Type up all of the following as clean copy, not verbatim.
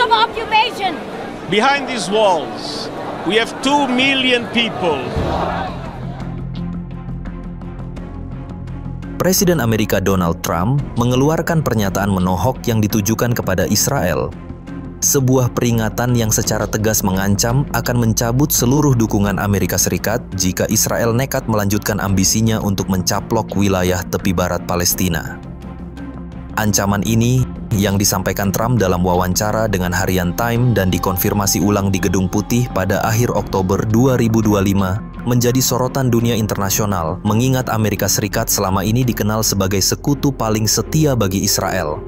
of occupation. Behind these walls, we have 2 million people. Presiden Amerika Donald Trump mengeluarkan pernyataan menohok yang ditujukan kepada Israel. Sebuah peringatan yang secara tegas mengancam akan mencabut seluruh dukungan Amerika Serikat jika Israel nekat melanjutkan ambisinya untuk mencaplok wilayah tepi barat Palestina. Ancaman ini yang disampaikan Trump dalam wawancara dengan harian Time dan dikonfirmasi ulang di Gedung Putih pada akhir Oktober 2025 menjadi sorotan dunia internasional, mengingat Amerika Serikat selama ini dikenal sebagai sekutu paling setia bagi Israel.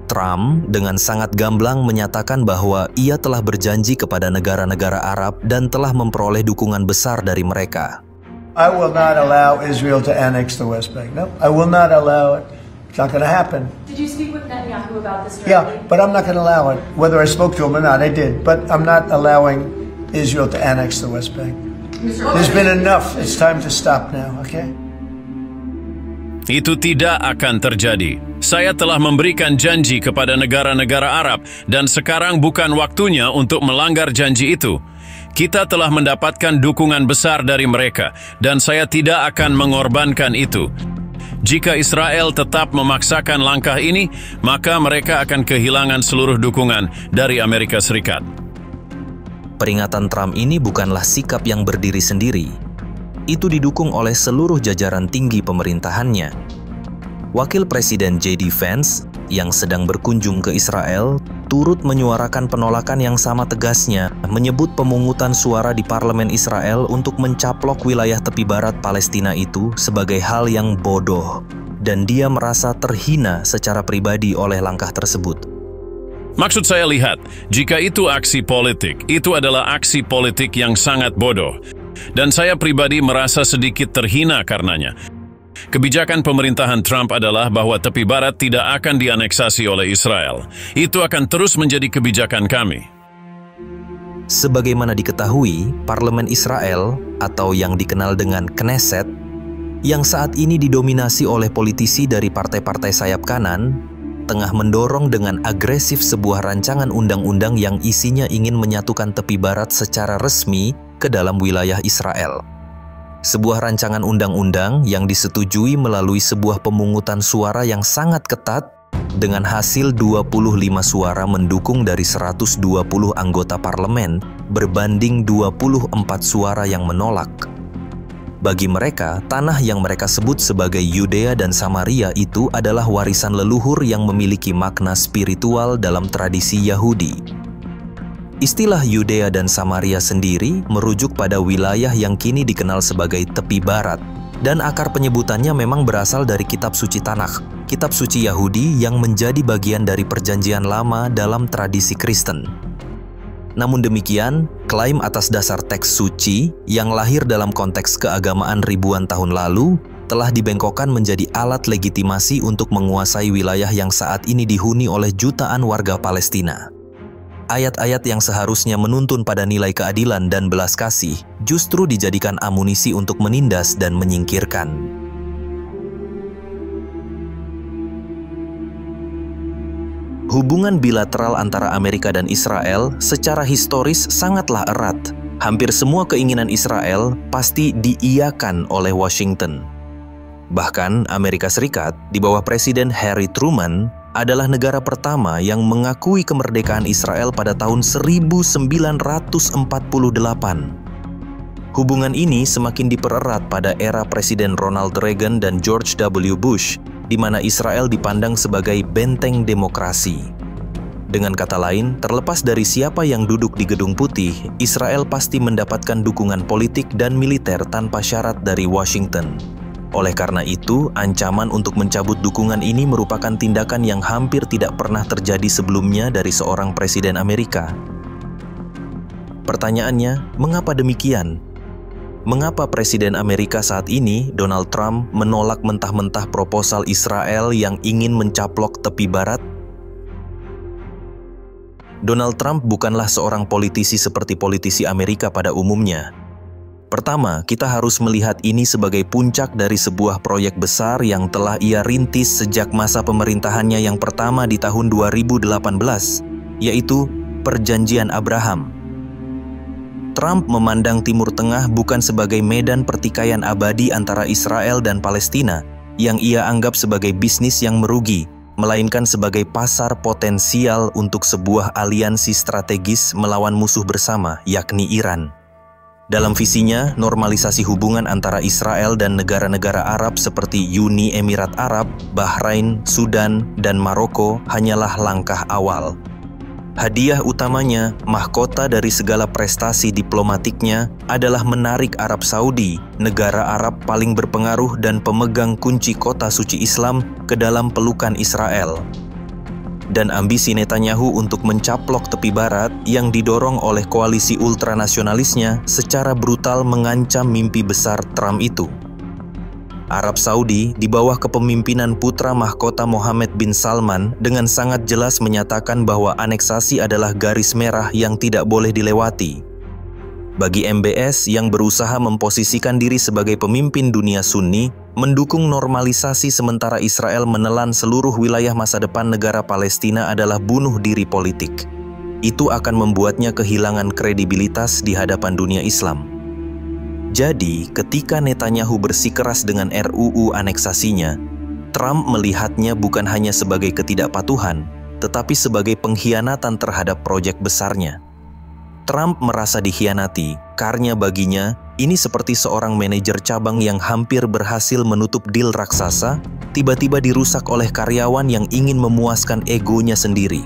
Trump dengan sangat gamblang menyatakan bahwa ia telah berjanji kepada negara-negara Arab dan telah memperoleh dukungan besar dari mereka. I will not allow Israel to annex the West Bank. No, I will not allow it. It's not going to happen. Did you speak with Netanyahu about this directly? Yeah, but I'm not going to allow it. Whether I spoke to him or not, I did. But I'm not allowing Israel to annex the West Bank. There's been enough. It's time to stop now, okay? Itu tidak akan terjadi. Saya telah memberikan janji kepada negara-negara Arab dan sekarang bukan waktunya untuk melanggar janji itu. Kita telah mendapatkan dukungan besar dari mereka dan saya tidak akan mengorbankan itu. Jika Israel tetap memaksakan langkah ini, maka mereka akan kehilangan seluruh dukungan dari Amerika Serikat. Peringatan Trump ini bukanlah sikap yang berdiri sendiri. Itu didukung oleh seluruh jajaran tinggi pemerintahannya. Wakil Presiden J.D. Vance yang sedang berkunjung ke Israel turut menyuarakan penolakan yang sama tegasnya, menyebut pemungutan suara di parlemen Israel untuk mencaplok wilayah tepi barat Palestina itu sebagai hal yang bodoh, dan dia merasa terhina secara pribadi oleh langkah tersebut. Maksud saya lihat, jika itu aksi politik, itu adalah aksi politik yang sangat bodoh. Dan saya pribadi merasa sedikit terhina karenanya. Kebijakan pemerintahan Trump adalah bahwa tepi barat tidak akan dianeksasi oleh Israel. Itu akan terus menjadi kebijakan kami. Sebagaimana diketahui, Parlemen Israel atau yang dikenal dengan Knesset, yang saat ini didominasi oleh politisi dari partai-partai sayap kanan, tengah mendorong dengan agresif sebuah rancangan undang-undang yang isinya ingin menyatukan tepi barat secara resmi ke dalam wilayah Israel. Sebuah rancangan undang-undang yang disetujui melalui sebuah pemungutan suara yang sangat ketat dengan hasil 25 suara mendukung dari 120 anggota parlemen berbanding 24 suara yang menolak. Bagi mereka, tanah yang mereka sebut sebagai Yudea dan Samaria itu adalah warisan leluhur yang memiliki makna spiritual dalam tradisi Yahudi. Istilah Yudea dan Samaria sendiri merujuk pada wilayah yang kini dikenal sebagai tepi barat, dan akar penyebutannya memang berasal dari kitab suci Tanakh, kitab suci Yahudi yang menjadi bagian dari perjanjian lama dalam tradisi Kristen. Namun demikian, klaim atas dasar teks suci yang lahir dalam konteks keagamaan ribuan tahun lalu telah dibengkokkan menjadi alat legitimasi untuk menguasai wilayah yang saat ini dihuni oleh jutaan warga Palestina. Ayat-ayat yang seharusnya menuntun pada nilai keadilan dan belas kasih justru dijadikan amunisi untuk menindas dan menyingkirkan. Hubungan bilateral antara Amerika dan Israel secara historis sangatlah erat. Hampir semua keinginan Israel pasti diiyakan oleh Washington. Bahkan Amerika Serikat di bawah Presiden Harry Truman adalah negara pertama yang mengakui kemerdekaan Israel pada tahun 1948. Hubungan ini semakin dipererat pada era Presiden Ronald Reagan dan George W. Bush, di mana Israel dipandang sebagai benteng demokrasi. Dengan kata lain, terlepas dari siapa yang duduk di Gedung Putih, Israel pasti mendapatkan dukungan politik dan militer tanpa syarat dari Washington. Oleh karena itu, ancaman untuk mencabut dukungan ini merupakan tindakan yang hampir tidak pernah terjadi sebelumnya dari seorang presiden Amerika. Pertanyaannya, mengapa demikian? Mengapa Presiden Amerika saat ini, Donald Trump, menolak mentah-mentah proposal Israel yang ingin mencaplok tepi barat? Donald Trump bukanlah seorang politisi seperti politisi Amerika pada umumnya. Pertama, kita harus melihat ini sebagai puncak dari sebuah proyek besar yang telah ia rintis sejak masa pemerintahannya yang pertama di tahun 2018, yaitu Perjanjian Abraham. Trump memandang Timur Tengah bukan sebagai medan pertikaian abadi antara Israel dan Palestina yang ia anggap sebagai bisnis yang merugi, melainkan sebagai pasar potensial untuk sebuah aliansi strategis melawan musuh bersama, yakni Iran. Dalam visinya, normalisasi hubungan antara Israel dan negara-negara Arab seperti Uni Emirat Arab, Bahrain, Sudan, dan Maroko hanyalah langkah awal. Hadiah utamanya, mahkota dari segala prestasi diplomatiknya, adalah menarik Arab Saudi, negara Arab paling berpengaruh dan pemegang kunci kota suci Islam, ke dalam pelukan Israel. Dan ambisi Netanyahu untuk mencaplok tepi barat yang didorong oleh koalisi ultranasionalisnya secara brutal mengancam mimpi besar Trump itu. Arab Saudi di bawah kepemimpinan putra mahkota Mohammed bin Salman dengan sangat jelas menyatakan bahwa aneksasi adalah garis merah yang tidak boleh dilewati. Bagi MBS yang berusaha memposisikan diri sebagai pemimpin dunia Sunni, mendukung normalisasi sementara Israel menelan seluruh wilayah masa depan negara Palestina adalah bunuh diri politik. Itu akan membuatnya kehilangan kredibilitas di hadapan dunia Islam. Jadi, ketika Netanyahu bersikeras dengan RUU aneksasinya, Trump melihatnya bukan hanya sebagai ketidakpatuhan, tetapi sebagai pengkhianatan terhadap proyek besarnya. Trump merasa dikhianati karena baginya, ini seperti seorang manajer cabang yang hampir berhasil menutup deal raksasa, tiba-tiba dirusak oleh karyawan yang ingin memuaskan egonya sendiri.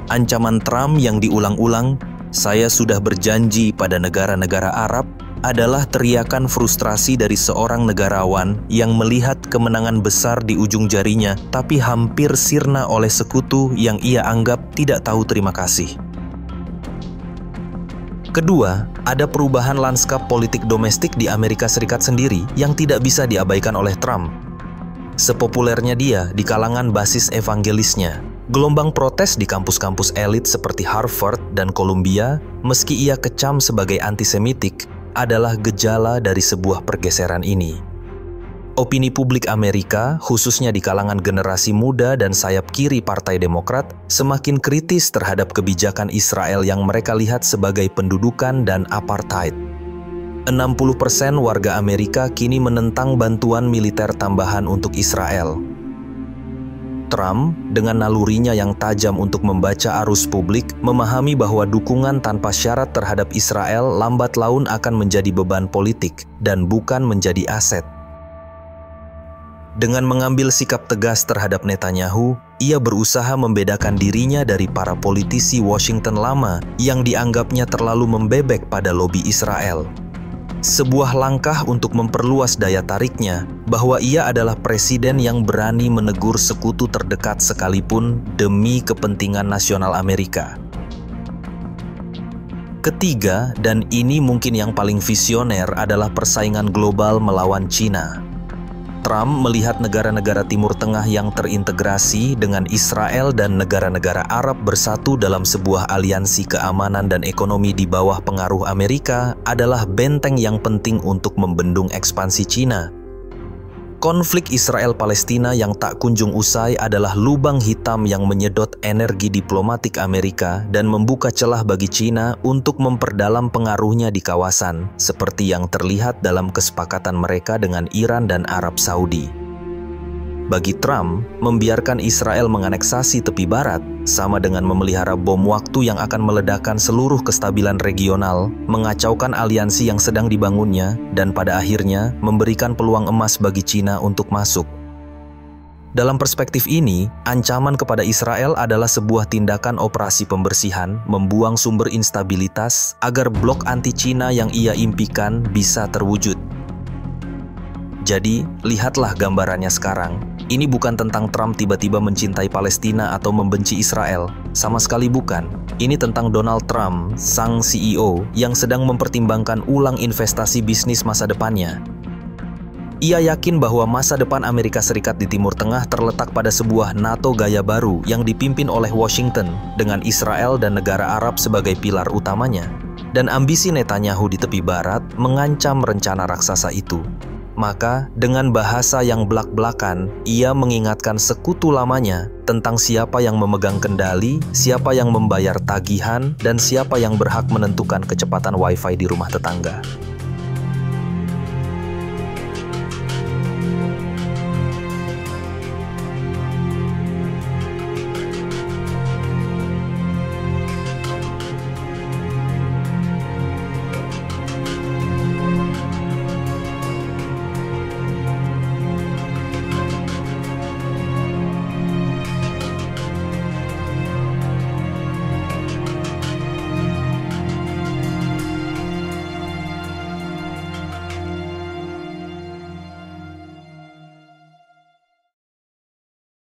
Ancaman Trump yang diulang-ulang, "Saya sudah berjanji pada negara-negara Arab," adalah teriakan frustrasi dari seorang negarawan yang melihat kemenangan besar di ujung jarinya tapi hampir sirna oleh sekutu yang ia anggap tidak tahu terima kasih. Kedua, ada perubahan lanskap politik domestik di Amerika Serikat sendiri yang tidak bisa diabaikan oleh Trump. Sepopulernya dia di kalangan basis evangelisnya, gelombang protes di kampus-kampus elit seperti Harvard dan Columbia, meski ia kecam sebagai antisemitik, adalah gejala dari sebuah pergeseran ini. Opini publik Amerika, khususnya di kalangan generasi muda dan sayap kiri Partai Demokrat, semakin kritis terhadap kebijakan Israel yang mereka lihat sebagai pendudukan dan apartheid. 60% warga Amerika kini menentang bantuan militer tambahan untuk Israel. Trump, dengan nalurinya yang tajam untuk membaca arus publik, memahami bahwa dukungan tanpa syarat terhadap Israel lambat laun akan menjadi beban politik dan bukan menjadi aset. Dengan mengambil sikap tegas terhadap Netanyahu, ia berusaha membedakan dirinya dari para politisi Washington lama yang dianggapnya terlalu membebek pada lobi Israel. Sebuah langkah untuk memperluas daya tariknya bahwa ia adalah presiden yang berani menegur sekutu terdekat sekalipun demi kepentingan nasional Amerika. Ketiga, dan ini mungkin yang paling visioner, adalah persaingan global melawan China. Trump melihat negara-negara Timur Tengah yang terintegrasi dengan Israel dan negara-negara Arab bersatu dalam sebuah aliansi keamanan dan ekonomi di bawah pengaruh Amerika adalah benteng yang penting untuk membendung ekspansi China. Konflik Israel-Palestina yang tak kunjung usai adalah lubang hitam yang menyedot energi diplomatik Amerika dan membuka celah bagi China untuk memperdalam pengaruhnya di kawasan, seperti yang terlihat dalam kesepakatan mereka dengan Iran dan Arab Saudi. Bagi Trump, membiarkan Israel menganeksasi tepi barat sama dengan memelihara bom waktu yang akan meledakkan seluruh kestabilan regional, mengacaukan aliansi yang sedang dibangunnya, dan pada akhirnya memberikan peluang emas bagi China untuk masuk. Dalam perspektif ini, ancaman kepada Israel adalah sebuah tindakan operasi pembersihan, membuang sumber instabilitas agar blok anti-China yang ia impikan bisa terwujud. Jadi, lihatlah gambarannya sekarang. Ini bukan tentang Trump tiba-tiba mencintai Palestina atau membenci Israel. Sama sekali bukan. Ini tentang Donald Trump, sang CEO, yang sedang mempertimbangkan ulang investasi bisnis masa depannya. Ia yakin bahwa masa depan Amerika Serikat di Timur Tengah terletak pada sebuah NATO gaya baru yang dipimpin oleh Washington, dengan Israel dan negara Arab sebagai pilar utamanya. Dan ambisi Netanyahu di tepi barat mengancam rencana raksasa itu. Maka, dengan bahasa yang belak-belakan, ia mengingatkan sekutu lamanya tentang siapa yang memegang kendali, siapa yang membayar tagihan, dan siapa yang berhak menentukan kecepatan Wi-Fi di rumah tetangga.